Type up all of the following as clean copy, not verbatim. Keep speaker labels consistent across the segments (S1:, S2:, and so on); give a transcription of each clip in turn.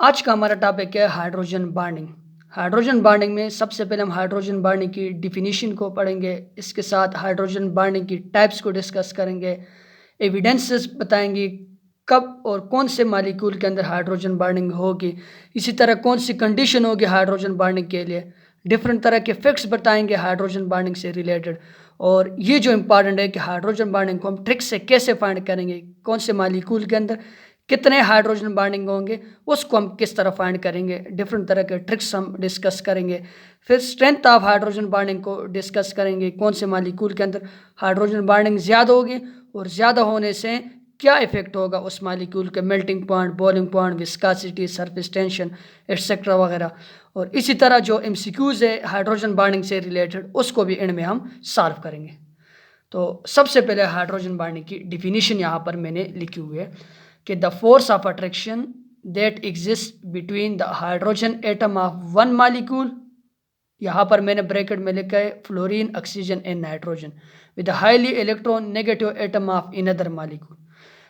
S1: आज का हमारा टॉपिक है हाइड्रोजन बॉन्डिंग। हाइड्रोजन बॉन्डिंग में सबसे पहले हम हाइड्रोजन बॉन्डिंग की डिफिनीशन को पढ़ेंगे। इसके साथ हाइड्रोजन बॉन्डिंग की टाइप्स को डिस्कस करेंगे, एविडेंसेस बताएंगे कब और कौन से मॉलिक्यूल के अंदर हाइड्रोजन बॉन्डिंग होगी, इसी तरह कौन सी कंडीशन होगी हाइड्रोजन बॉन्डिंग के लिए, डिफरेंट तरह के फैक्ट्स बताएंगे हाइड्रोजन बॉन्डिंग से रिलेटेड। और ये जो इम्पॉर्टेंट है कि हाइड्रोजन बॉन्डिंग को हम ट्रिक से कैसे फाइंड करेंगे, कौन से मॉलिक्यूल के अंदर कितने हाइड्रोजन बॉन्डिंग होंगे, उसको हम किस तरह फाइंड करेंगे। डिफरेंट तरह के ट्रिक्स हम डिस्कस करेंगे। फिर स्ट्रेंथ ऑफ हाइड्रोजन बॉन्डिंग को डिस्कस करेंगे, कौन से मॉलिक्यूल के अंदर हाइड्रोजन बॉन्डिंग ज़्यादा होगी और ज़्यादा होने से क्या इफेक्ट होगा उस मॉलिक्यूल के melting point, boiling point, viscosity, surface tension etcetera वगैरह। और इसी तरह जो एमसीक्यूज़ है हाइड्रोजन बॉन्डिंग से रिलेटेड, उसको भी एंड में हम सॉल्व करेंगे। तो सबसे पहले हाइड्रोजन बॉन्डिंग की डिफिनीशन यहाँ पर मैंने लिखी हुई है कि the force of attraction that exist between the hydrogen atom of one molecule, यहाँ पर मैंने ब्रैकेट में लिखा है fluorine, oxygen and nitrogen, with highly electron negative atom of another molecule.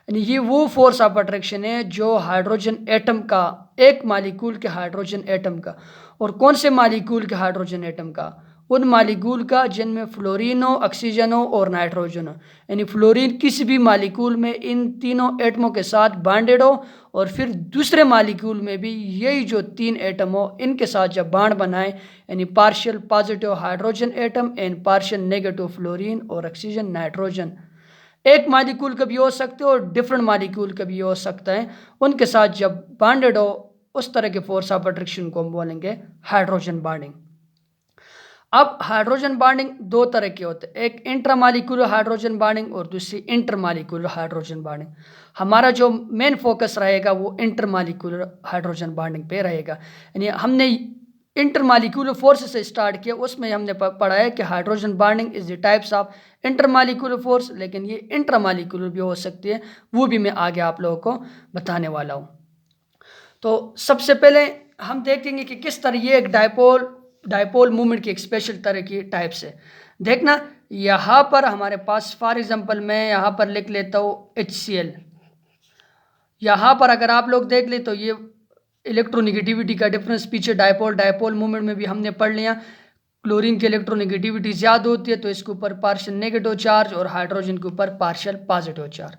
S1: यानी ये वो फोर्स ऑफ अट्रैक्शन है जो हाइड्रोजन एटम का, एक मॉलिक्यूल के हाइड्रोजन एटम का, और कौन से मॉलिक्यूल के हाइड्रोजन एटम का, उन मॉलिक्यूल का जिनमें फ्लोरीन हो, ऑक्सीजन हो और नाइट्रोजन हो। यानी फ्लोरीन किसी भी मॉलिक्यूल में इन तीनों एटमों के साथ बॉन्डेड हो, और फिर दूसरे मॉलिक्यूल में भी यही जो तीन एटम हो इनके साथ जब बॉन्ड बनाए, यानी partial positive hydrogen atom and partial negative fluorine और ऑक्सीजन नाइट्रोजन, एक मॉलिक्यूल का भी हो सकते हो और डिफरेंट मॉलिक्यूल का भी हो सकता है, उनके साथ जब बॉन्डेड हो उस तरह के फोर्स ऑफ अट्रैक्शन को हम बोलेंगे हाइड्रोजन बॉन्डिंग। अब हाइड्रोजन बॉन्डिंग दो तरह के होते हैं, एक इंट्रामॉलिक्यूलर हाइड्रोजन बॉन्डिंग और दूसरी इंटरमॉलिक्यूलर हाइड्रोजन बॉन्डिंग। हमारा जो मेन फोकस रहेगा वो इंटरमॉलिक्यूलर हाइड्रोजन बॉन्डिंग पे रहेगा। यानी हमने इंटरमॉलिक्यूलर फोर्स से स्टार्ट किया, उसमें हमने पढ़ा है कि hydrogen bonding is the types of intermolecular force, लेकिन ये इंट्रामॉलिक्यूलर भी हो सकती है, वो भी मैं आगे आप लोगों को बताने वाला हूँ। तो सबसे पहले हम देखेंगे कि किस तरह ये एक डायपोल मूवमेंट की एक स्पेशल तरह की टाइप्स है। देखना यहाँ पर हमारे पास फॉर एग्जांपल मैं यहाँ पर लिख लेता हूँ HCl। यहाँ पर अगर आप लोग देख ले तो ये इलेक्ट्रोनिगेटिविटी का डिफरेंस पीछे डायपोल मूवमेंट में भी हमने पढ़ लिया। क्लोरीन की इलेक्ट्रोनिगेटिविटी ज़्यादा होती है तो इसके ऊपर पार्शियल नेगेटिव चार्ज और हाइड्रोजन के ऊपर पार्शियल पॉजिटिव चार्ज।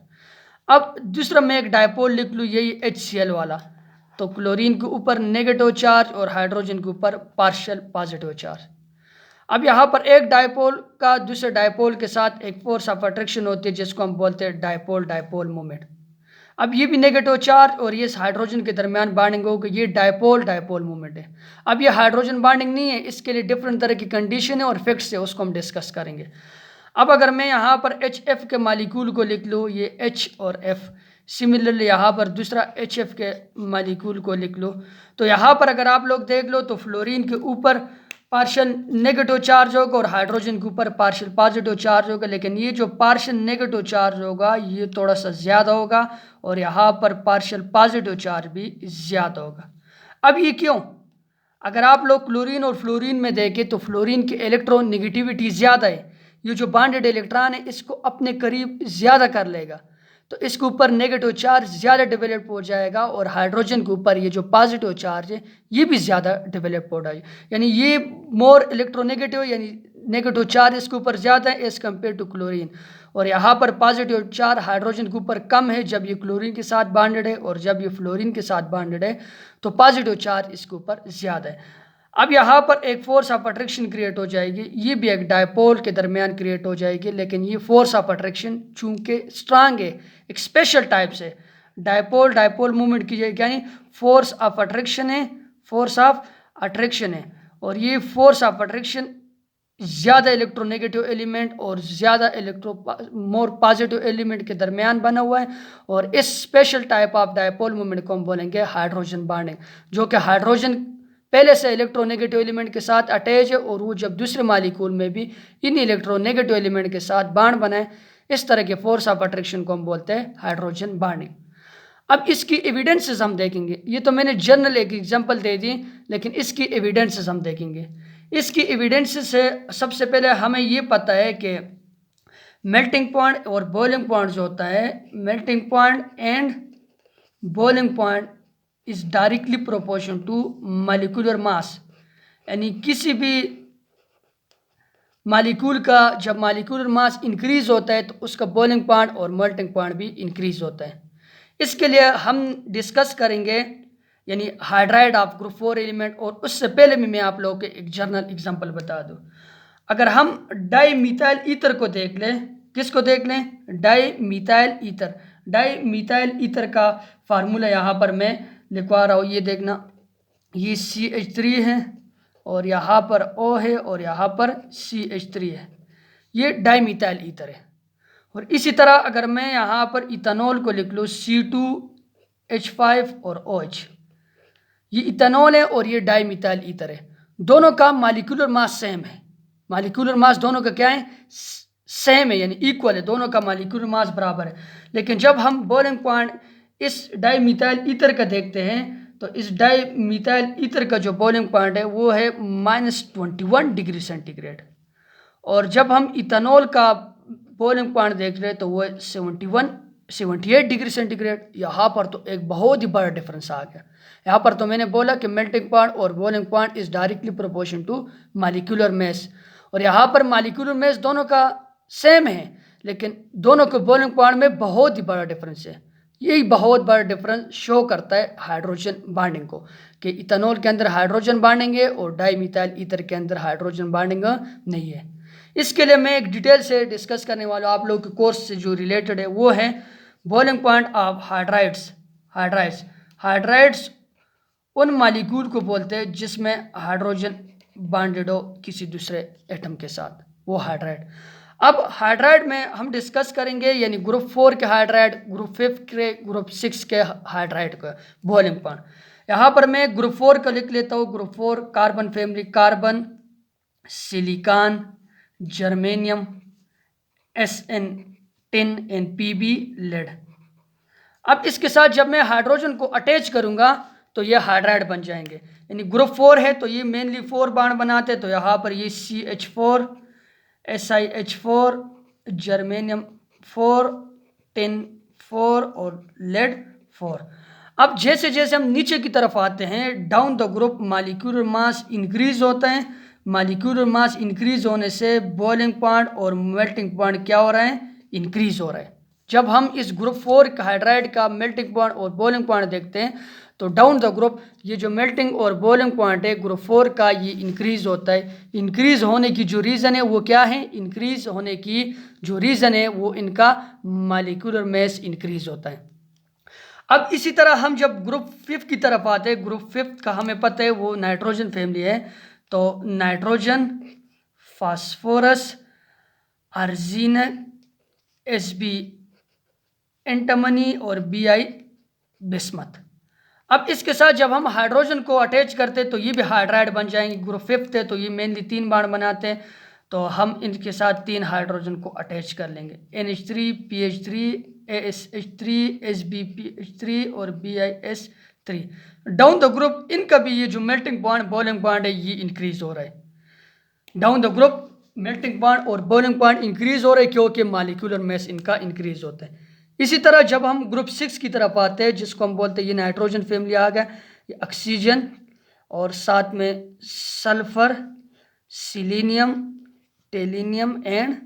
S1: अब दूसरा मैं एक डायपोल लिख लूँ, यही HCl वाला, तो क्लोरीन के ऊपर नेगेटिव चार्ज और हाइड्रोजन के ऊपर पार्शियल पॉजिटिव चार्ज। अब यहाँ पर एक डायपोल का दूसरे डायपोल के साथ एक फोर्स ऑफ अट्रैक्शन होती है जिसको हम बोलते हैं डायपोल मूवमेंट। अब ये भी नेगेटिव चार्ज और ये हाइड्रोजन के दरमियान बॉन्डिंग होगी, ये डायपोल मूवमेंट है। अब ये हाइड्रोजन बॉन्डिंग नहीं है, इसके लिए डिफरेंट तरह की कंडीशन है और फैक्ट्स है, उसको हम डिस्कस करेंगे। अब अगर मैं यहाँ पर HF के मालिक्यूल को लिख लूँ, ये H और F, सिमिलरली यहाँ पर दूसरा HF के मालिक्यूल को लिख लो, तो यहाँ पर अगर आप लोग देख लो तो फ्लोरीन के ऊपर पार्शियल नेगेटिव चार्ज होगा और हाइड्रोजन के ऊपर पार्शियल पॉजिटिव चार्ज होगा, लेकिन ये जो पार्शियल नेगेटिव चार्ज होगा ये थोड़ा सा ज़्यादा होगा और यहाँ पर पार्शियल पॉजिटिव चार्ज भी ज़्यादा होगा। अब ये क्यों? अगर आप लोग क्लोरीन और फ्लोरीन में देखें तो फ्लोरीन की इलेक्ट्रॉन नेगेटिविटी ज़्यादा है, ये जो बॉन्डेड इलेक्ट्रॉन है इसको अपने करीब ज़्यादा कर लेगा, तो इसके ऊपर नेगेटिव चार्ज ज़्यादा डेवलप हो जाएगा और हाइड्रोजन के ऊपर ये जो पॉजिटिव चार्ज है ये भी ज़्यादा डेवलप हो जाएगा। यानी ये मोर इलेक्ट्रोनेगेटिव, यानी नेगेटिव चार्ज इसके ऊपर ज़्यादा है एज़ कम्पेयर टू क्लोरीन, और यहाँ पर पॉजिटिव चार्ज हाइड्रोजन के ऊपर कम है जब ये क्लोरीन के साथ बॉन्डेड है, और जब ये फ्लोरीन के साथ बॉन्डेड है तो पॉजिटिव चार्ज इसके ऊपर ज़्यादा है। अब यहाँ पर एक फोर्स ऑफ अट्रैक्शन क्रिएट हो जाएगी, ये भी एक डायपोल के दरमियान क्रिएट हो जाएगी, लेकिन ये फोर्स ऑफ अट्रैक्शन चूंकि स्ट्रांग है, एक स्पेशल टाइप से डायपोल मूवमेंट की जाएगी, यानी फोर्स ऑफ अट्रैक्शन है, फोर्स ऑफ अट्रैक्शन है, और ये फोर्स ऑफ अट्रैक्शन ज़्यादा इलेक्ट्रोनेगेटिव एलिमेंट और ज़्यादा मोर पॉजिटिव एलिमेंट के दरमियान बना हुआ है, और इस special type of dipole movement को हम बोलेंगे हाइड्रोजन बॉन्डिंग, जो कि हाइड्रोजन पहले से इलेक्ट्रोनेगेटिव एलिमेंट के साथ अटैच है और वो जब दूसरे मॉलिक्यूल में भी इन इलेक्ट्रोनेगेटिव एलिमेंट के साथ बॉन्ड बनाए, इस तरह के फोर्स ऑफ अट्रैक्शन को हम बोलते हैं हाइड्रोजन बॉन्डिंग। अब इसकी एविडेंसेस हम देखेंगे, ये तो मैंने जनरल एक एग्जांपल दे दी, लेकिन इसकी एविडेंसेस हम देखेंगे। इसकी एविडेंसेस से सबसे पहले हमें ये पता है कि मेल्टिंग पॉइंट और बॉइलिंग पॉइंट जो होता है, melting point and boiling point is directly proportion to molecular mass, यानी किसी भी मालिक्यूल का जब मालिक्यूलर मास इंक्रीज़ होता है तो उसका बॉइलिंग पॉइंट और मेल्टिंग पॉइंट भी इंक्रीज़ होता है। इसके लिए हम डिस्कस करेंगे यानी हाइड्राइड ऑफ ग्रुप 4 एलिमेंट, और उससे पहले भी मैं आप लोगों को एक जर्नल एग्जांपल बता दूं। अगर हम डाई मिथाइल ईथर को देख लें, किसको देख लें? Di methyl ether. Di methyl ether का फार्मूला यहाँ पर मैं लिखवा रहा हूँ, ये देखना, ये CH3 है और यहाँ पर O है और यहाँ पर CH3 है, ये डाई मिथाइल ईथर है। और इसी तरह अगर मैं यहाँ पर इथेनॉल को लिख लूँ C2H5 और OH, ये इथेनॉल है और ये डाई मिथाइल ईथर है। दोनों का मालिकुलर मास सेम है, मालिकुलर मास दोनों का क्या है? सेम है, यानी इक्वल है, दोनों का मालिकुलर मास बराबर है। लेकिन जब हम बॉइलिंग पॉइंट इस डाई मिथाइल ईथर का देखते हैं तो इस डाई मिथाइल ईथर का जो बॉइलिंग पॉइंट है वो है -21 डिग्री सेंटीग्रेड, और जब हम इथेनॉल का बॉइलिंग पॉइंट देख रहे हैं तो वो है 78 डिग्री सेंटीग्रेड। यहाँ पर तो एक बहुत ही बड़ा डिफरेंस आ गया। यहाँ पर तो मैंने बोला कि मेल्टिंग पॉइंट और boiling point is directly proportion to molecular mass, और यहाँ पर मालिक्यूलर मास दोनों का सेम है लेकिन दोनों के बॉइलिंग पॉइंट में बहुत ही बड़ा डिफरेंस है। यही बहुत बड़ा डिफरेंस शो करता है हाइड्रोजन बॉन्डिंग को, कि इथेनॉल के अंदर हाइड्रोजन बॉन्डिंग है और डाई मिथाइल ईथर के अंदर हाइड्रोजन बॉन्डिंग नहीं है। इसके लिए मैं एक डिटेल से डिस्कस करने वाला हूँ, आप लोगों के कोर्स से जो रिलेटेड है वो है boiling point of hydrides. Hydrides उन मालिक्यूल को बोलते हैं जिसमें हाइड्रोजन बॉन्डेड हो किसी दूसरे एटम के साथ, वो हाइड्राइड। अब हाइड्राइड में हम डिस्कस करेंगे यानी ग्रुप 4 के हाइड्राइड, ग्रुप 5 के, ग्रुप 6 के हाइड्राइड का बॉइलिंग पॉइंट। यहाँ पर मैं ग्रुप 4 का लिख लेता हूँ। Group 4 carbon family, carbon, silicon, germanium, SN tin, NPB lead. अब इसके साथ जब मैं हाइड्रोजन को अटैच करूंगा तो ये हाइड्राइड बन जाएंगे, यानी ग्रुप 4 है तो ये मेनली 4 बॉन्ड बनाते हैं, तो यहाँ पर ये CH4, SiH4, जर्मेनियम 4, टिन 4 और लेड 4। अब जैसे जैसे हम नीचे की तरफ आते हैं down the group molecular mass increase होता है। मालिक्यूलर मास इंक्रीज होने से बॉइलिंग पॉइंट और मेल्टिंग पॉइंट क्या हो रहा है? इंक्रीज हो रहा है। जब हम इस ग्रुप 4 हाइड्राइड का मेल्टिंग पॉइंट और बॉइलिंग पॉइंट देखते हैं तो डाउन द ग्रुप ये जो मेल्टिंग और बॉइलिंग पॉइंट है ग्रुप 4 का, ये इंक्रीज होता है। इंक्रीज होने की जो रीज़न है वो क्या है? इंक्रीज होने की जो रीज़न है वो इनका मालिक्यूलर मास इंक्रीज होता है। अब इसी तरह हम जब ग्रुप 5 की तरफ आते हैं, ग्रुप 5 का हमें पता है वो नाइट्रोजन फैमिली है, तो नाइट्रोजन, फास्फोरस, अर्जिन, Sb एंटमनी और Bi बिस्मथ। अब इसके साथ जब हम हाइड्रोजन को अटैच करते हैं तो ये भी हाइड्राइड बन जाएंगे। ग्रुप 5 है तो ये मेनली 3 बॉन्ड बनाते हैं, तो हम इनके साथ 3 हाइड्रोजन को अटैच कर लेंगे, NH3, PH3, ASH3, SbPH3 और BiS3। डाउन द ग्रुप इनका भी ये जो मेल्टिंग पॉइंट बॉइलिंग पॉइंट है ये इंक्रीज हो रहा है। Down the group melting point और बॉइलिंग पॉइंट इंक्रीज हो रहे हैं क्योंकि मालिक्यूलर मास इनका इंक्रीज होता है। इसी तरह जब हम ग्रुप 6 की तरफ आते हैं जिसको हम बोलते हैं ये नाइट्रोजन फैमिली आ गया, ये ऑक्सीजन और साथ में सल्फर, सिलीनियम, टेलिनियम एंड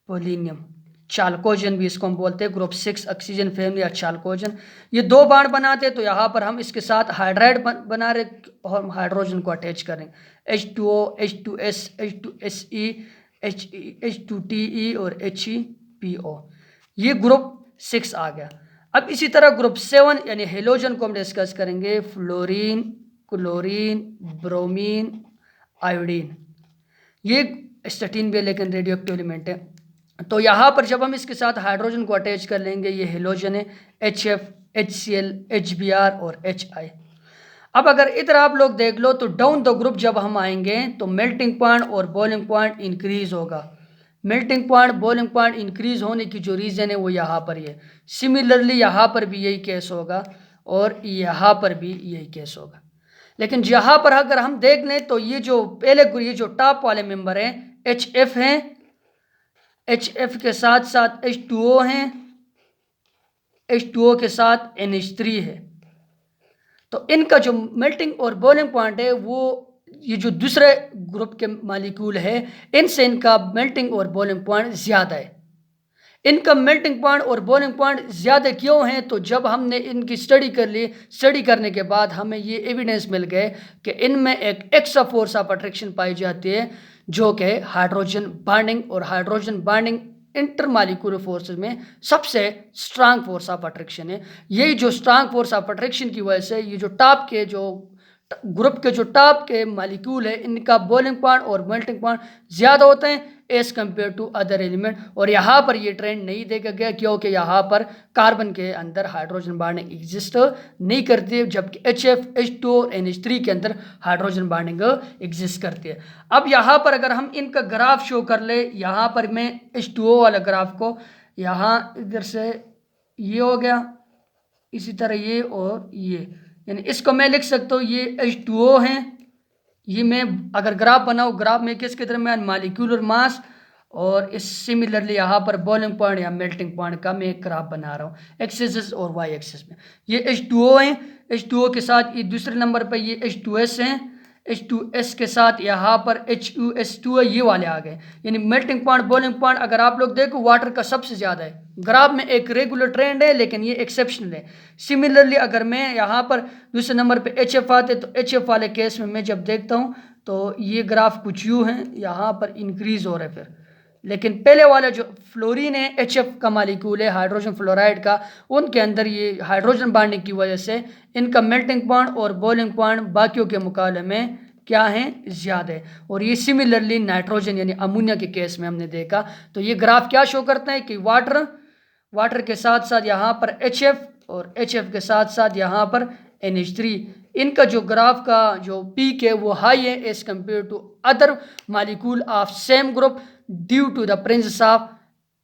S1: पोलिनियम, चाल्कोजन भी इसको हम बोलते हैं। ग्रुप 6 ऑक्सीजन फैमिली या चाल्कोजन, ये 2 बॉन्ड बनाते हैं, तो यहाँ पर हम इसके साथ हाइड्राइड बना रहे और हम हाइड्रोजन को अटैच करेंगे। H2O, H2S, H2Se, H2Te और HePO, ये ग्रुप 6 आ गया। अब इसी तरह ग्रुप 7 यानी हेलोजन को हम डिस्कस करेंगे, फ्लोरीन, क्लोरीन, ब्रोमीन, आयोडीन, ये स्टैटिन भी है लेकिन रेडियो एक्टिव एलिमेंट है। तो यहाँ पर जब हम इसके साथ हाइड्रोजन को अटैच कर लेंगे, ये हेलोजन है, HF, HCl, HBr और HI। अब अगर इधर आप लोग देख लो तो डाउन द ग्रुप जब हम आएंगे तो मेल्टिंग पॉइंट और बॉइलिंग पॉइंट इंक्रीज होगा। Melting point boiling point increase होने की जो रीज़न है वो यहाँ पर ही है। सिमिलरली यहाँ पर भी यही केस होगा और यहाँ पर भी यही केस होगा। लेकिन यहाँ पर अगर हम देख लें तो ये जो पहले ये जो टॉप वाले मेंबर हैं HF हैं, HF के साथ साथ H2O हैं, H2O के साथ NH3 है। तो इनका जो मेल्टिंग और बॉइलिंग पॉइंट है वो ये जो दूसरे ग्रुप के मालिक्यूल है इनसे इनका मेल्टिंग और बॉइलिंग पॉइंट ज़्यादा है। इनका मेल्टिंग पॉइंट और बॉइलिंग पॉइंट ज़्यादा क्यों हैं? तो जब हमने इनकी स्टडी कर ली, स्टडी करने के बाद हमें ये एविडेंस मिल गए कि इनमें एक एक्स्ट्रा फोर्स ऑफ अट्रैक्शन पाई जाती है जो कि हाइड्रोजन बॉन्डिंग, और हाइड्रोजन बॉन्डिंग इंटरमॉलिक्यूलर फोर्सेस में सबसे स्ट्रांग फोर्स ऑफ अट्रैक्शन है। यही जो स्ट्रांग फोर्स ऑफ अट्रैक्शन की वजह से ये जो टॉप के जो ग्रुप के जो टॉप के मालिक्यूल है इनका बॉइलिंग पॉइंट और मेल्टिंग पॉइंट ज़्यादा होते हैं as compare to other element. और यहाँ पर ये ट्रेंड नहीं देखा गया क्योंकि यहाँ पर कार्बन के अंदर हाइड्रोजन बॉन्डिंग एग्जिस्ट नहीं करती है, जबकि HF, H2 और NH3 के अंदर हाइड्रोजन बॉन्डिंग एग्जिस्ट करती है। अब यहाँ पर अगर हम इनका ग्राफ शो कर ले, यहाँ पर मैं H2O वाला ग्राफ को यहाँ इधर से ये हो गया, इसी तरह ये और ये, यानी इसको मैं लिख सकता हूँ ये H2O हैं। ये मैं अगर ग्राफ बनाऊँ, ग्राफ में किसके दरमियान मॉलिक्यूलर मास और इस सिमिलरली यहाँ पर बॉइलिंग पॉइंट या मेल्टिंग पॉइंट का मैं एक ग्राफ बना रहा हूँ एक्सिस और वाई एक्सिस में। ये H2O हैं, H2O के साथ ये दूसरे नंबर पर ये H2S हैं, H2S के साथ यहाँ पर HUS2 है, ये वाले आ गए। यानी मेल्टिंग पॉइंट बॉइलिंग पॉइंट अगर आप लोग देखो वाटर का सबसे ज़्यादा है। ग्राफ में एक रेगुलर ट्रेंड है लेकिन ये एक्सेप्शनल है। सिमिलरली अगर मैं यहाँ पर दूसरे नंबर पे HF आते तो HF वाले केस में मैं जब देखता हूँ तो ये ग्राफ कुछ यूँ हैं, यहाँ पर इंक्रीज हो रहा है फिर। लेकिन पहले वाला जो फ्लोरीन है HF का मालिक्यूल है हाइड्रोजन फ्लोराइड का, उनके अंदर ये हाइड्रोजन बॉन्डिंग की वजह से इनका मेल्टिंग पॉइंट और बॉइलिंग पॉइंट बाकियों के मुकाबले में क्या है, ज़्यादा है। और ये सिमिलरली नाइट्रोजन यानी अमोनिया के केस में हमने देखा। तो ये ग्राफ क्या शो करता है कि वाटर के साथ साथ यहाँ पर HF और HF के साथ साथ यहाँ पर NH3, इनका जो ग्राफ का जो पीक है वो हाई है as compare to other molecule of same group due to the presence of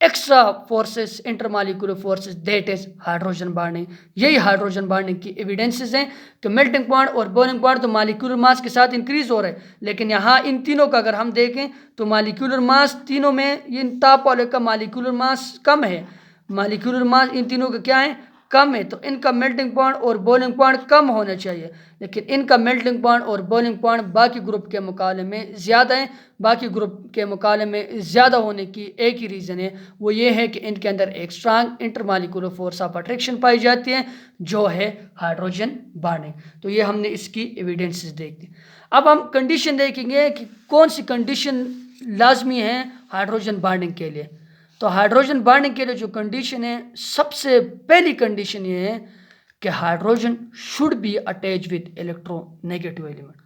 S1: extra forces intermolecular forces that is hydrogen bonding. यही हाइड्रोजन बॉन्डिंग की एविडेंसेस हैं कि मेल्टिंग पॉइंट और बॉइलिंग पॉइंट तो मॉलिक्यूलर मास के साथ increase हो रहे हैं, लेकिन यहाँ इन तीनों का अगर हम देखें तो मॉलिक्यूलर मास तीनों में इन टॉप वाले का मॉलिक्यूलर मास कम है, मॉलिक्यूलर मास इन तीनों का क्या है, कम है। तो इनका मेल्टिंग पॉइंट और बॉइलिंग पॉइंट कम होना चाहिए, लेकिन इनका मेल्टिंग पॉइंट और बॉइलिंग पॉइंट बाकी ग्रुप के मुकाबले में ज़्यादा है। बाकी ग्रुप के मुकाबले में ज़्यादा होने की एक ही रीज़न है, वो ये है कि इनके अंदर एक strong intermolecular force of attraction पाई जाती है जो है हाइड्रोजन बॉन्डिंग। तो ये हमने इसकी एविडेंसेस देख दी। अब हम कंडीशन देखेंगे कि कौन सी कंडीशन लाजमी है हाइड्रोजन बॉन्डिंग के लिए। तो हाइड्रोजन बॉन्डिंग के लिए जो कंडीशन है, सबसे पहली कंडीशन ये है कि hydrogen should be attach with electronegative element.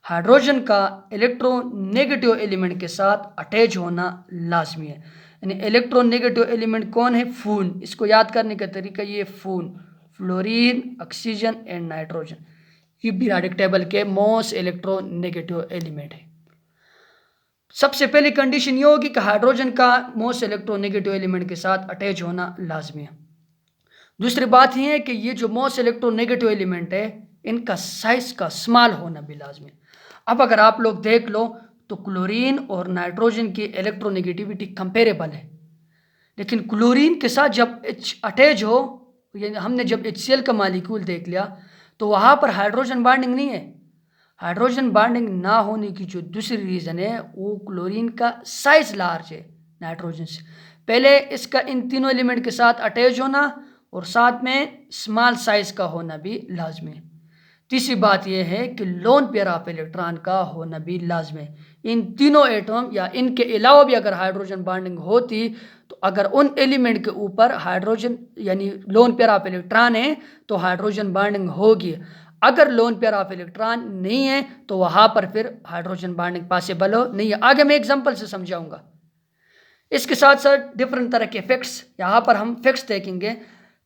S1: Hydrogen का इलेक्ट्रोनेगेटिव एलिमेंट के साथ अटैच होना लाजमी है। यानी इलेक्ट्रोनेगेटिव एलिमेंट कौन है, फून। इसको याद करने का तरीका ये फून, फ्लोरीन, ऑक्सीजन एंड नाइट्रोजन, ये पीरियोडिक टेबल के मोस्ट इलेक्ट्रोनेगेटिव एलिमेंट है। सबसे पहली कंडीशन ये होगी कि हाइड्रोजन का मोस्ट इलेक्ट्रोनेगेटिव एलिमेंट के साथ अटैच होना लाजमी है। दूसरी बात यह है कि ये जो मोस्ट इलेक्ट्रोनेगेटिव एलिमेंट है इनका साइज का स्मॉल होना भी लाजमी है। अब अगर आप लोग देख लो तो क्लोरीन और नाइट्रोजन की इलेक्ट्रोनेगेटिविटी कंपेरेबल है, लेकिन क्लोरीन के साथ जब H अटैच हो, यानी हमने जब HCl का मालिक्यूल देख लिया तो वहाँ पर हाइड्रोजन बॉन्डिंग नहीं है। हाइड्रोजन बॉन्डिंग ना होने की जो दूसरी रीज़न है वो क्लोरीन का साइज लार्ज है नाइट्रोजन से। पहले इसका इन तीनों एलिमेंट के साथ अटैच होना और साथ में स्मॉल साइज का होना भी लाजमी है। तीसरी बात यह है कि लोन पेयर ऑफ इलेक्ट्रॉन का होना भी लाजमी है। इन तीनों एटम या इनके अलावा भी अगर हाइड्रोजन बॉन्डिंग होती तो अगर उन एलिमेंट के ऊपर हाइड्रोजन यानी लोन पेयर ऑफ इलेक्ट्रॉन है तो हाइड्रोजन बॉन्डिंग होगी। अगर लोन पेयर ऑफ इलेक्ट्रॉन नहीं है तो वहाँ पर फिर हाइड्रोजन बॉन्डिंग पॉसिबल हो नहीं है। आगे मैं एग्जांपल से समझाऊंगा। इसके साथ साथ डिफरेंट तरह के फैक्ट्स, यहाँ पर हम फैक्ट्स देखेंगे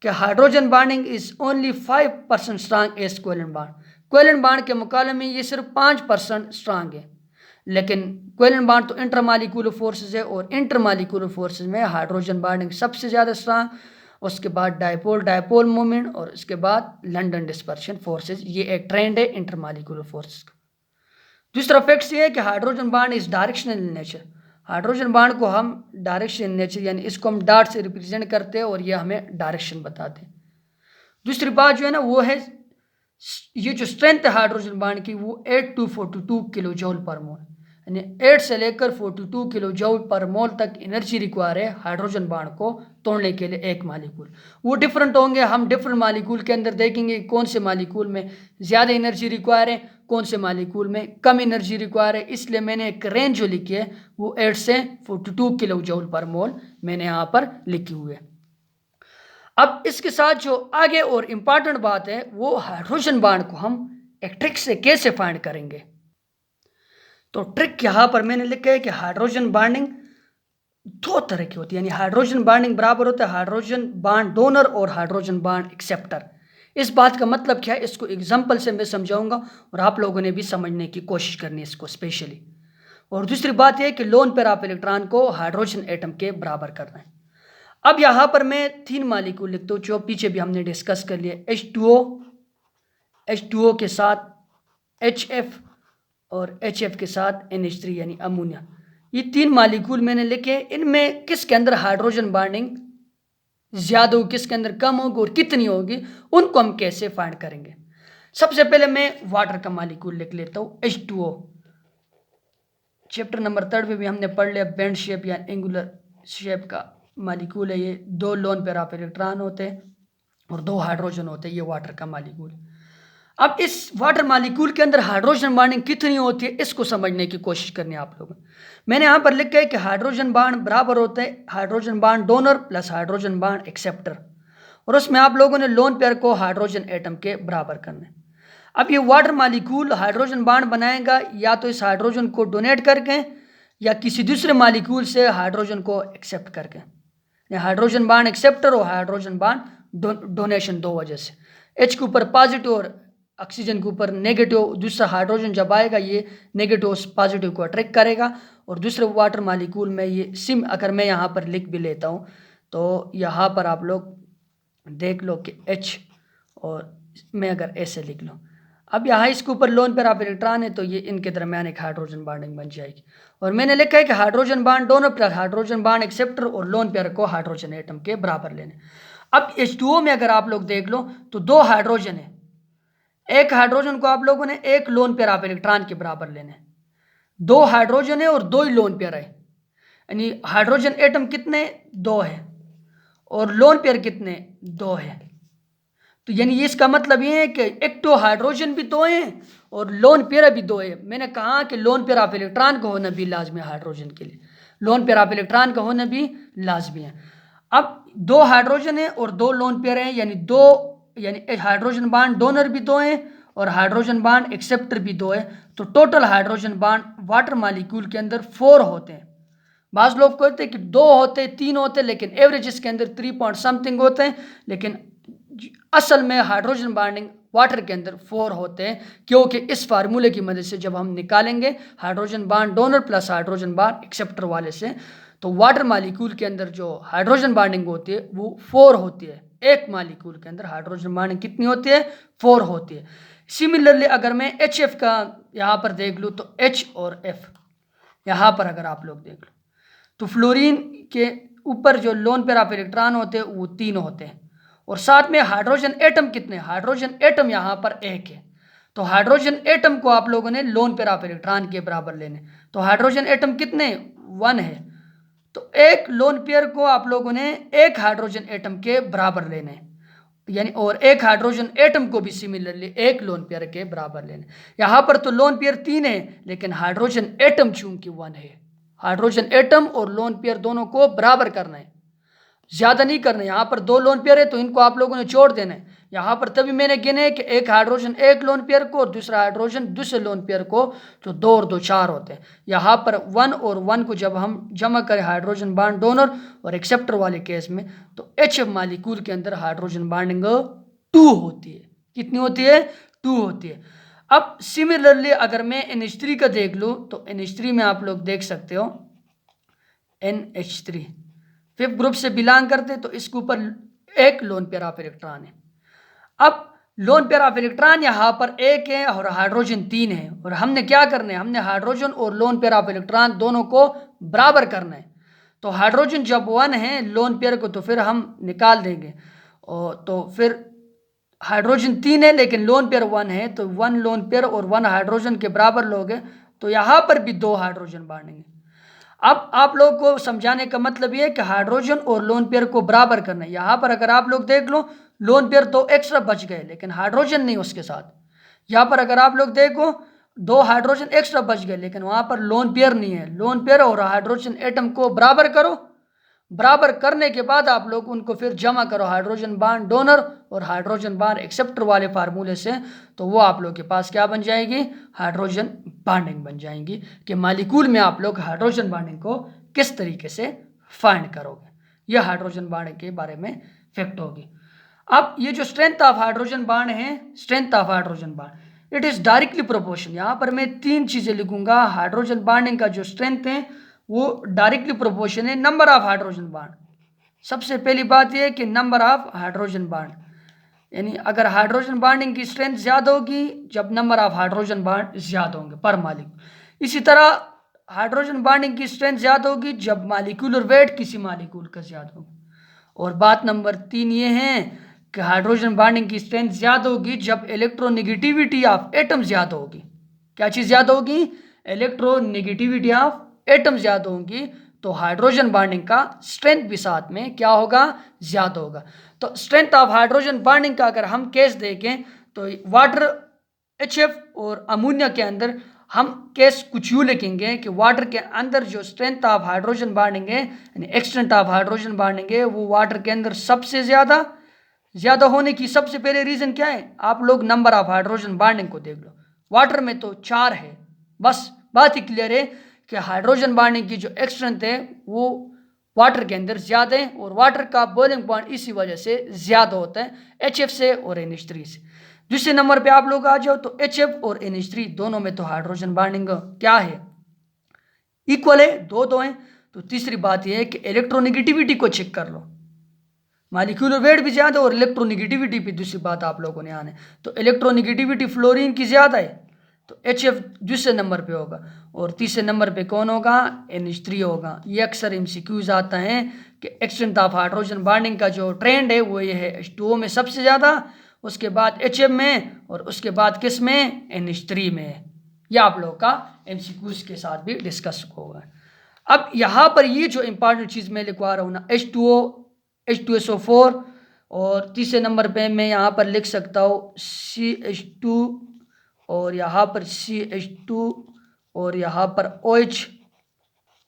S1: कि hydrogen bonding is only 5% strong as covalent bond. Covalent bond के मुकाबले में ये सिर्फ 5% स्ट्रांग है, लेकिन कोवेलेंट बॉन्ड तो इंटरमॉलिक्यूलर फोर्सेज है और इंटरमॉलिक्यूलर फोर्सेज में हाइड्रोजन बॉन्डिंग सबसे ज़्यादा स्ट्रांग, उसके बाद डायपोल मोमेंट और उसके बाद लंडन डिस्पर्शन फोर्सेज। ये एक ट्रेंड है इंटरमॉलिक्यूलर फोर्सेज का। दूसरा फैक्ट ये है कि hydrogen bond is directional in nature. Hydrogen bond को हम डायरेक्शन इन नेचर यानी इसको हम डॉट से रिप्रेजेंट करते हैं और ये हमें डायरेक्शन बताते हैं। दूसरी बात जो है ना वो है ये जो स्ट्रेंथ है हाइड्रोजन बॉन्ड की वो 8 to 42 किलो जूल पर मोल, यानी 8 से लेकर 42 किलो जूल पर मोल तक एनर्जी रिक्वायर है हाइड्रोजन बॉन्ड को तोड़ने के लिए एक मालिक्यूल। वो डिफरेंट होंगे, हम डिफरेंट मालिक्यूल के अंदर देखेंगे कौन से मालिक्यूल में ज़्यादा एनर्जी रिक्वायर है, कौन से मालिक्यूल में कम एनर्जी रिक्वायर है। इसलिए मैंने एक रेंज जो लिखी है वो 8 से 42 किलो जूल पर मोल मैंने यहाँ पर लिखी हुई है। अब इसके साथ जो आगे और इम्पॉर्टेंट बात है वो हाइड्रोजन बॉन्ड को हम एक ट्रिक से कैसे फाइंड करेंगे। तो ट्रिक यहाँ पर मैंने लिखा है कि हाइड्रोजन बॉन्डिंग दो तरह की होती है, यानी हाइड्रोजन बॉन्डिंग बराबर होता है हाइड्रोजन बॉन्ड डोनर और हाइड्रोजन बॉन्ड एक्सेप्टर। इस बात का मतलब क्या है इसको एग्जाम्पल से मैं समझाऊंगा और आप लोगों ने भी समझने की कोशिश करनी है इसको स्पेशली। और दूसरी बात यह कि लोन पेयर ऑफ इलेक्ट्रॉन को हाइड्रोजन एटम के बराबर करना है। अब यहाँ पर मैं 3 मालिक्यूल लिखता हूँ जो पीछे भी हमने डिस्कस कर लिया, H2O के साथ HF और HF के साथ NH3 यानी अमोनिया। ये 3 मालिक्यूल मैंने लिखे, इनमें किसके अंदर हाइड्रोजन बॉन्डिंग ज़्यादा होगी, किसके अंदर कम होगी और कितनी होगी, उनको हम कैसे फाइंड करेंगे। सबसे पहले मैं वाटर का मालिक्यूल लिख लेता हूँ H2O। चैप्टर नंबर 3 में भी हमने पढ़ लिया, बेंड शेप या एंगुलर शेप का मालिक्यूल है ये। 2 लोन पेयर ऑफ इलेक्ट्रॉन होते हैं और 2 हाइड्रोजन होते हैं, ये वाटर का मालिक्यूल। अब इस वाटर मालिक्यूल के अंदर हाइड्रोजन बॉन्डिंग कितनी होती है इसको समझने की कोशिश करनी है आप लोगों। मैंने यहाँ पर लिखा है कि हाइड्रोजन बॉन्ड बराबर होते हैं hydrogen bond donor plus hydrogen bond acceptor, और उसमें आप लोगों ने लोन पेयर को हाइड्रोजन एटम के बराबर करना है। अब ये वाटर मालिक्यूल हाइड्रोजन बॉन्ड बनाएगा या तो इस हाइड्रोजन को डोनेट करके या किसी दूसरे मालिक्यूल से हाइड्रोजन को एक्सेप्ट करके। हाइड्रोजन बॉन्ड एक्सेप्टर और हाइड्रोजन बॉन्ड डोनेशन दो वजह से, H के ऊपर पॉजिटिव और ऑक्सीजन के ऊपर नेगेटिव, दूसरा हाइड्रोजन जब आएगा ये नेगेटिव पॉजिटिव को अट्रैक्ट करेगा। और दूसरे वाटर मालिक्यूल में ये सिम अगर मैं यहाँ पर लिख भी लेता हूँ तो यहाँ पर आप लोग देख लो कि H और मैं अगर ऐसे लिख लूँ, अब यहाँ इसके ऊपर लोन पेयर ऑफ इलेक्ट्रॉन है तो ये इनके दरमियान एक हाइड्रोजन बॉन्डिंग बन जाएगी। और मैंने लिखा है कि hydrogen bond donor plus hydrogen bond acceptor और लोन पेयर को हाइड्रोजन एटम के बराबर लेने। अब H2O में अगर आप लोग देख लो तो 2 हाइड्रोजन है, एक हाइड्रोजन को आप लोगों ने एक लोन पेयर ऑफ इलेक्ट्रॉन के बराबर लेने। 2 हाइड्रोजन है और 2 ही लोन पेयर है, यानी हाइड्रोजन एटम कितने 2 है और लोन पेयर कितने 2 है। तो यानी ये इसका मतलब ये है कि एक तो हाइड्रोजन भी 2 है और लोन पेयर भी 2 है। मैंने कहा कि लोन पेयर ऑफ इलेक्ट्रॉन का होना भी लाजमी है, हाइड्रोजन के लिए लोन पेयर ऑफ इलेक्ट्रॉन का होना भी लाजमी है। अब 2 हाइड्रोजन है और 2 लोन पेयर है, यानी हाइड्रोजन बॉन्ड डोनर भी 2 है और हाइड्रोजन बॉन्ड एक्सेप्टर भी 2 है। तो total hydrogen bond water molecule के अंदर 4 होते हैं। बाज़ लोग कहते हैं कि 2 होते 3 होते, लेकिन एवरेज इसके अंदर 3 पॉइंट समथिंग होते हैं, लेकिन असल में हाइड्रोजन बॉन्डिंग वाटर के अंदर 4 होते हैं, क्योंकि इस फार्मूले की मदद से जब हम निकालेंगे hydrogen bond donor plus hydrogen bond acceptor वाले से, तो वाटर मालिक्यूल के अंदर जो हाइड्रोजन बॉन्डिंग होती है वो 4 होती है। एक मालिक्यूल के अंदर हाइड्रोजन बॉन्डिंग कितनी होती है 4 होती है। सिमिलरली अगर मैं HF का यहाँ पर देख लूँ तो H और F यहाँ पर अगर आप लोग देख लो तो फ्लोरीन के ऊपर जो लोन पेयर ऑफ इलेक्ट्रॉन होते हैं वो 3 होते हैं और साथ में हाइड्रोजन एटम कितने, हाइड्रोजन एटम यहाँ पर 1 है। तो हाइड्रोजन एटम को आप लोगों ने लोन पेयर ऑफ इलेक्ट्रॉन के बराबर लेने। तो हाइड्रोजन एटम कितने 1 है, तो एक लोन पेयर को आप लोगों ने एक हाइड्रोजन एटम के बराबर लेने, यानी और एक हाइड्रोजन एटम को भी सिमिलरली एक लोन पेयर के बराबर लेने। यहाँ पर तो लोन पेयर 3 है लेकिन हाइड्रोजन एटम चूंकि 1 है, हाइड्रोजन एटम और लोन पेयर दोनों को बराबर करना है, ज़्यादा नहीं करना है। यहाँ पर 2 लोन पेयर है तो इनको आप लोगों ने छोड़ देना है। यहाँ पर तभी मैंने गिने कि एक हाइड्रोजन एक लोन पेयर को और दूसरा हाइड्रोजन दूसरे लोन पेयर को, तो 2 और 2 4 होते हैं। यहाँ पर 1 और 1 को जब हम जमा करें हाइड्रोजन बॉन्ड डोनर और एक्सेप्टर वाले केस में, तो HF मालिक्यूल के अंदर हाइड्रोजन बॉन्डिंग 2 होती है। कितनी होती है 2 होती है। अब सिमिलरली अगर मैं NH3 का देख लूँ तो NH3 में आप लोग देख सकते हो NH3 5th ग्रुप से बिलोंग करते, तो इसके ऊपर एक लोन पेयर ऑफ इलेक्ट्रॉन है। अब लोन पेयर ऑफ इलेक्ट्रॉन यहाँ पर 1 है और हाइड्रोजन 3 है, और हमने क्या करना है, हमने हाइड्रोजन और लोन पेयर ऑफ इलेक्ट्रॉन दोनों को बराबर करना है। तो हाइड्रोजन जब 1 है लोन पेयर को तो फिर हम निकाल देंगे, और तो फिर हाइड्रोजन 3 है लेकिन लोन पेयर 1 है, तो 1 लोन पेयर और 1 हाइड्रोजन के बराबर लोग हैं, तो यहाँ पर भी 2 हाइड्रोजन बॉन्डिंग है। अब आप लोग को समझाने का मतलब ये है कि हाइड्रोजन और लोन पेयर को बराबर करना है। यहाँ पर अगर आप लोग देख लो, लोन पेयर 2 एक्स्ट्रा बच गए लेकिन हाइड्रोजन नहीं उसके साथ। यहाँ पर अगर आप लोग देखो 2 हाइड्रोजन एक्स्ट्रा बच गए लेकिन वहाँ पर लोन पेयर नहीं है। लोन पेयर और हाइड्रोजन एटम को बराबर करो, बराबर करने के बाद आप लोग उनको फिर जमा करो हाइड्रोजन बांड डोनर और हाइड्रोजन बांड एक्सेप्टर वाले फार्मूले से, तो वो आप लोग के पास क्या बन जाएगी, हाइड्रोजन बाइंडिंग बन जाएंगी कि मॉलिक्यूल में आप लोग हाइड्रोजन बाइंडिंग को किस तरीके से फाइंड करोगे। यह हाइड्रोजन बाइंडिंग के बारे में फैक्ट होगी। अब ये जो स्ट्रेंथ ऑफ हाइड्रोजन बाइंड है, strength of hydrogen bind it is directly proportional. यहाँ पर मैं 3 चीज़ें लिखूंगा। हाइड्रोजन बाइंडिंग का जो स्ट्रेंथ है वो डायरेक्टली प्रोपोर्शनल है नंबर ऑफ हाइड्रोजन बांड। सबसे पहली बात यह है कि नंबर ऑफ हाइड्रोजन बांड, यानी अगर हाइड्रोजन बाइंडिंग की स्ट्रेंथ ज़्यादा होगी जब नंबर ऑफ हाइड्रोजन बांड ज़्यादा होंगे पर मॉलिक्यूल। इसी तरह हाइड्रोजन बाइंडिंग की स्ट्रेंथ ज़्यादा होगी जब मॉलिक्यूलर वेट किसी मॉलिक्यूल का ज़्यादा होगा। और बात नंबर 3 ये है कि हाइड्रोजन बाइंडिंग की स्ट्रेंथ ज़्यादा होगी जब इलेक्ट्रोनेगेटिविटी ऑफ एटम ज़्यादा होगी। क्या चीज़ ज़्यादा होगी, इलेक्ट्रोनेगेटिविटी ऑफ एटम ज़्यादा होंगी, तो हाइड्रोजन बाइंडिंग का स्ट्रेंथ भी साथ में क्या होगा, ज़्यादा होगा। तो स्ट्रेंथ ऑफ हाइड्रोजन बाइंडिंग का अगर हम केस देखें तो वाटर HF और अमोनिया के अंदर हम केस कुछ यूँ लिखेंगे कि वाटर के अंदर जो स्ट्रेंथ ऑफ हाइड्रोजन बाइंडिंग है यानी एक्सटेंट ऑफ हाइड्रोजन बाइंडिंग है वो वाटर के अंदर सबसे ज़्यादा होने की सबसे पहले रीज़न क्या है, आप लोग नंबर ऑफ हाइड्रोजन बाइंडिंग को देख लो। वाटर में तो 4 है, बस बात ही क्लियर है कि हाइड्रोजन बाइंडिंग की जो स्ट्रेंथ है वो वाटर के अंदर ज़्यादा है और वाटर का बॉइलिंग पॉइंट इसी वजह से ज़्यादा होता है HF से और NH3 से। दूसरे नंबर पे आप लोग आ जाओ तो HF और NH3 दोनों में तो हाइड्रोजन बाइंडिंग क्या है, इक्वल है, 2-2 हैं। तो तीसरी बात यह है कि इलेक्ट्रोनेगेटिविटी को चेक कर लो, मॉलिक्यूलर वेट भी ज़्यादा और इलेक्ट्रोनेगेटिविटी भी दूसरी बात आप लोगों ने आने, तो इलेक्ट्रोनेगेटिविटी फ्लोरीन की ज़्यादा है तो HF दूसरे नंबर पे होगा और तीसरे नंबर पे कौन होगा, NH3 होगा। ये अक्सर MCQs आता है कि एक्सटेंट ऑफ हाइड्रोजन बाइंडिंग का जो ट्रेंड है वो ये है H2O में सबसे ज़्यादा, उसके बाद HF में और उसके बाद किस में, NH3 में। यह आप लोगों का MCQs के साथ भी डिस्कस होगा। अब यहाँ पर ये जो इंपॉर्टेंट चीज़ मैं लिखवा रहा हूँ ना, H2O H2SO4 और तीसरे नंबर पे मैं यहाँ पर लिख सकता हूँ CH2 और यहाँ पर CH2 और यहाँ पर OH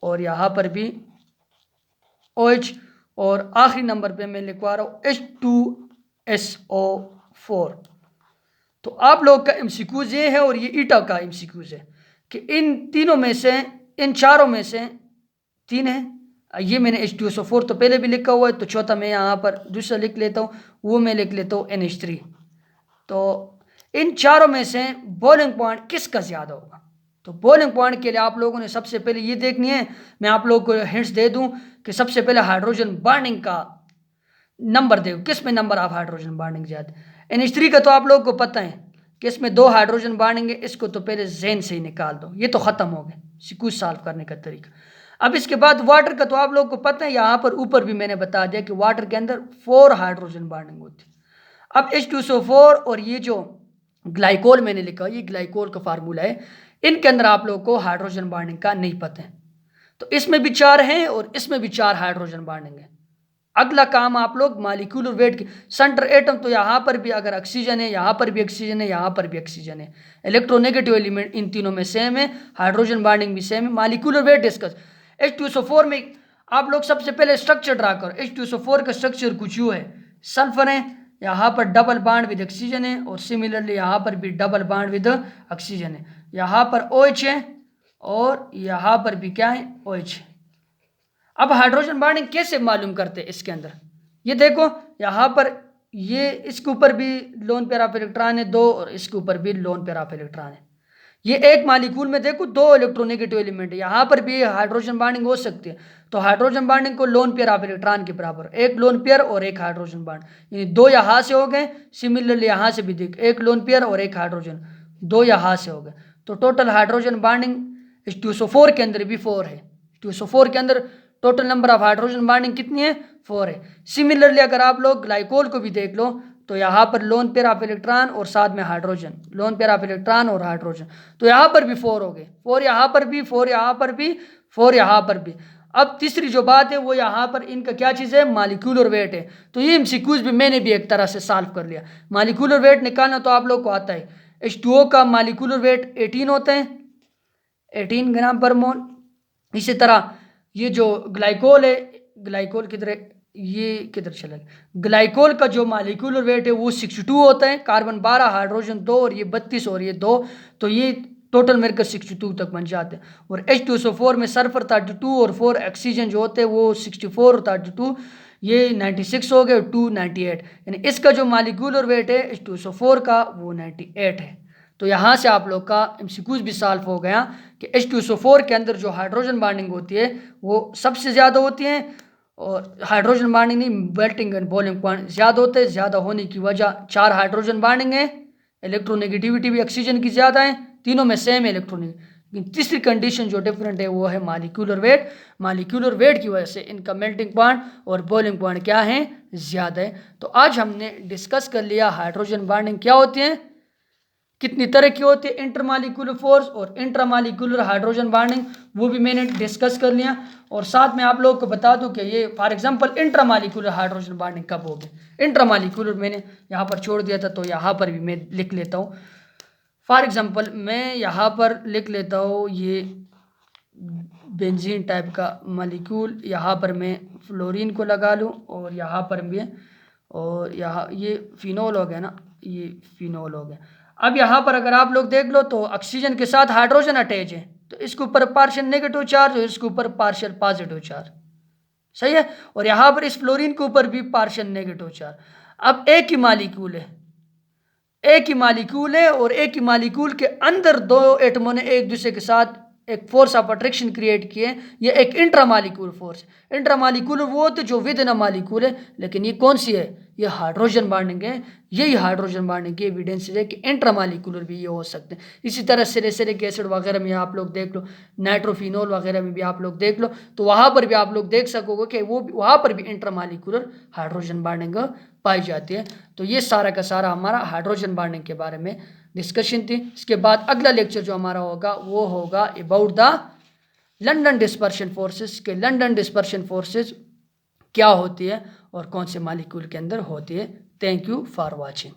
S1: और यहाँ पर भी OH और आखिरी नंबर पे मैं लिखवा रहा हूँ H2SO4। तो आप लोग का MCQs ये है और ये ईटा का MCQs है कि इन तीनों में से, इन चारों में से 3 है। ये मैंने H2SO4 तो पहले भी लिखा हुआ है, तो चौथा मैं यहाँ पर दूसरा लिख लेता हूँ, वो मैं लिख लेता हूँ NH3। तो इन चारों में से बॉइलिंग पॉइंट किसका ज़्यादा होगा, तो बॉइलिंग पॉइंट के लिए आप लोगों ने सबसे पहले ये देखनी है। मैं आप लोगों को हिंट्स दे दूं कि सबसे पहले हाइड्रोजन बाइंडिंग का नंबर देखो, किस में नंबर ऑफ हाइड्रोजन बाइंडिंग ज़्यादा। NH3 का तो आप लोगों को पता है कि इसमें 2 हाइड्रोजन बाइंडिंग है, इसको तो पहले ज़हन से ही निकाल दो, ये तो ख़त्म हो गया सीक्वेंस सॉल्व करने का तरीका। अब इसके बाद वाटर का तो आप लोगों को पता है, यहाँ पर ऊपर भी मैंने बता दिया कि वाटर के अंदर 4 हाइड्रोजन बाइंडिंग होती है। अब H2SO4 और ये जो ग्लाइकोल मैंने लिखा, ये ग्लाइकोल का फार्मूला है, इनके अंदर आप लोगों को हाइड्रोजन बाइंडिंग का नहीं पता है। तो इसमें भी 4 हैं और इसमें भी 4 हाइड्रोजन बाइंडिंग है। अगला काम आप लोग मॉलिक्यूलर वेट की, सेंटर एटम तो यहाँ पर भी अगर ऑक्सीजन है, यहाँ पर भी ऑक्सीजन है, यहाँ पर भी ऑक्सीजन है, इलेक्ट्रोनेगेटिव एलिमेंट इन तीनों में सेम है, हाइड्रोजन बाइंडिंग भी सेम है। Molecular weight discuss. H2SO4 में आप लोग सबसे पहले स्ट्रक्चर ड्रा करो। H2SO4 का स्ट्रक्चर कुछ यूँ है, सल्फर है, यहाँ पर डबल बॉन्ड विद ऑक्सीजन है और सिमिलरली यहाँ पर भी डबल बॉन्ड विद ऑक्सीजन है, यहाँ पर OH है और यहाँ पर भी क्या है, OH है। अब हाइड्रोजन बाइंडिंग कैसे मालूम करते हैं इसके अंदर, ये देखो यहाँ पर ये इसके ऊपर भी लोन पेयर ऑफ इलेक्ट्रॉन है 2 और इसके ऊपर भी लोन पेयर ऑफ इलेक्ट्रॉन है। ये एक मॉलिक्यूल में देखो 2 इलेक्ट्रोनेगेटिव एलिमेंट है, यहाँ पर भी हाइड्रोजन बाइंडिंग हो सकती है। तो हाइड्रोजन बाइंडिंग को लोन पेयर ऑफ इलेक्ट्रॉन के बराबर, एक लोन पेयर और एक हाइड्रोजन बाइंड, यानी 2 यहाँ से हो गए। सिमिलरली यहाँ से भी देख, एक लोन पेयर और एक हाइड्रोजन, 2 यहाँ से हो गए। तो टोटल हाइड्रोजन बाइंडिंग H2SO4 के अंदर भी 4 है। H2SO4 के अंदर total number of hydrogen binding कितनी है, 4 है। सिमिलरली अगर आप लोग ग्लाइकोल को भी देख लो तो यहाँ पर लोन पेयर ऑफ इलेक्ट्रॉन और साथ में hydrogen, lone pair of electron और हाइड्रोजन। तो यहाँ पर भी 4 हो गए, 4 यहाँ पर भी, 4 यहाँ पर भी, 4 यहाँ पर भी। अब तीसरी जो बात है वो यहाँ पर इनका क्या चीज़ है, मॉलिक्यूलर वेट है। तो ये एमसीक्यूज भी मैंने भी एक तरह से सॉल्व कर लिया। मॉलिक्यूलर वेट निकालना तो आप लोग को आता है। H2O का मॉलिक्यूलर वेट 18 होते हैं, 18 ग्राम पर मोल। इसी तरह ये जो ग्लाइकोल है, ग्लाइकोल किधर है, ये किधर चला गया, ग्लाइकोल का जो मॉलिक्यूलर वेट है वो 62 होता है। कार्बन 12, हाइड्रोजन 2 और ये 32 और ये 2, तो ये टोटल मिलकर 62 तक बन जाते हैं। और H2SO4 में सल्फर 32 और 4 ऑक्सीजन जो होते हैं वो 64 और 32, ये 96 हो गए, 2 98। यानी इसका जो मॉलिक्यूलर वेट है H2SO4 का वो 98 है। तो यहाँ से आप लोग का एमसीक्यूज भी सॉल्व हो गया कि H2SO4 के अंदर जो हाइड्रोजन बॉन्डिंग होती है वो सबसे ज़्यादा होती है, और हाइड्रोजन बॉन्डिंग नहीं, मेल्टिंग एंड बॉइलिंग पॉइंट ज़्यादा होते हैं। ज़्यादा होने की वजह 4 हाइड्रोजन बॉन्डिंग है, इलेक्ट्रोनेगेटिविटी भी ऑक्सीजन की ज़्यादा है, तीनों में सेम है इलेक्ट्रॉनिक। लेकिन तीसरी कंडीशन जो डिफरेंट है वो है मॉलिक्यूलर वेट। मॉलिक्यूलर वेट की वजह से इनका मेल्टिंग पॉइंट और बॉइलिंग पॉइंट क्या है, ज़्यादा है। तो आज हमने डिस्कस कर लिया हाइड्रोजन बॉन्डिंग क्या होती है, कितनी तरह की होती है, इंटरमॉलिक्यूलर फोर्स और इंट्रामॉलिक्यूलर हाइड्रोजन बॉन्डिंग, वो भी मैंने डिस्कस कर लिया। और साथ में आप लोगों को बता दूं कि ये for example intramolecular hydrogen bonding कब होगी। इंट्रामॉलिक्यूलर मैंने यहाँ पर छोड़ दिया था, तो यहाँ पर भी मैं लिख लेता हूँ। फॉर एग्जांपल मैं यहाँ पर लिख लेता हूँ ये बेंजीन टाइप का मॉलिक्यूल, यहाँ पर मैं फ्लोरीन को लगा लूँ और यहाँ पर भी, और यहाँ ये फिनोल हो गया ना, ये फिनोल हो गया। अब यहाँ पर अगर आप लोग देख लो तो ऑक्सीजन के साथ हाइड्रोजन अटैच है, तो इसके ऊपर पार्शियल नेगेटिव चार्ज और इसके ऊपर पार्शियल पॉजिटिव चार्ज, सही है। और यहाँ पर इस फ्लोरीन के ऊपर भी पार्शियल नेगेटिव चार्ज। अब एक ही मॉलिक्यूल है, एक ही मॉलिक्यूल है और एक ही मॉलिक्यूल के अंदर दो एटमों ने एक दूसरे के साथ एक फोर्स ऑफ अट्रैक्शन क्रिएट किए। ये एक इंट्रामॉलिक्यूलर फोर्स। इंट्रामॉलिक्यूलर वो होते जो विद इन अ मॉलिक्यूल है, लेकिन ये कौन सी है, ये हाइड्रोजन बॉन्डिंग है। यही हाइड्रोजन बॉन्डिंग की एविडेंस है कि इंट्रामॉलिक्यूलर भी ये हो सकते हैं। इसी तरह सैलिसिलिक एसिड वगैरह में आप लोग देख लो, नाइट्रोफिनोल वगैरह में भी आप लोग देख लो, तो वहाँ पर भी आप लोग देख सकोगे कि वो वहाँ पर भी इंट्रामॉलिक्यूलर हाइड्रोजन बॉन्डिंग पाई जाती है। तो ये सारा का सारा हमारा हाइड्रोजन बॉन्डिंग के बारे में डिस्कशन थी। इसके बाद अगला लेक्चर जो हमारा होगा वो होगा about the London dispersion forces, के लंदन डिस्पर्शन फोर्सेस क्या होती है और कौन से मॉलिक्यूल के अंदर होती है। Thank you for watching.